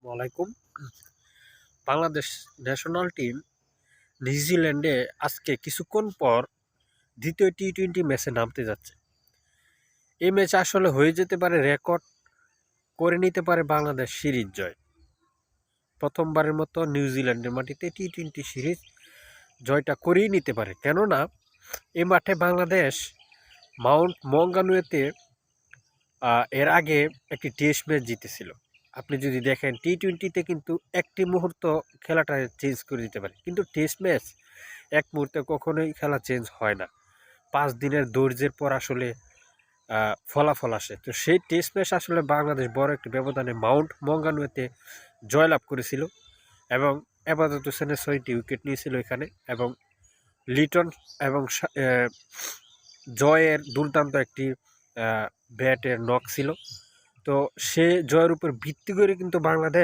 ওয়ালাইকুম। Bangladesh national team নিউজিল্যান্ডে আজকে কিছুক্ষণ পর দ্বিতীয় টি-20 ম্যাচে নামতে যাচ্ছে। এই ম্যাচ আসলে হয়ে যেতে পারে রেকর্ড করে নিতে পারে বাংলাদেশ সিরিজ জয়। প্রথমবারের মতো নিউজিল্যান্ডের মাটিতে টি-20 সিরিজ জয়টা করেই নিতে পারে, কেননা এই মাঠে বাংলাদেশ মাউন্ট মঙ্গানুয়েতে এর আগে একটি টেস্ট ম্যাচ জিতেছিল। আপনি যদি দেখেন টি-20তে কিন্তু একটি মুহূর্ত খেলাটা চেঞ্জ করে দিতে পারে, কিন্তু টেস্ট ম্যাচ এক মুহূর্তে কখনোই খেলা চেঞ্জ হয় না। 5 দিনের ধৈর্যের পর আসলে ফলাফল আসে। তো সেই টেস্ট ম্যাচ আসলে বাংলাদেশ বড় একটি ব্যবধানে মাউন্ট মঙ্গানুয়েতে জয়লাভ করেছিল এবং এবাদত হোসেনের 6টি উইকেট নিয়েছিল এখানে, এবং লিটন এবং জয়ের দুর্দান্ত একটি ব্যাটের নক ছিল। তো সে জয়ের উপর ভিত্তি করে কিন্তু বাংলাদেশ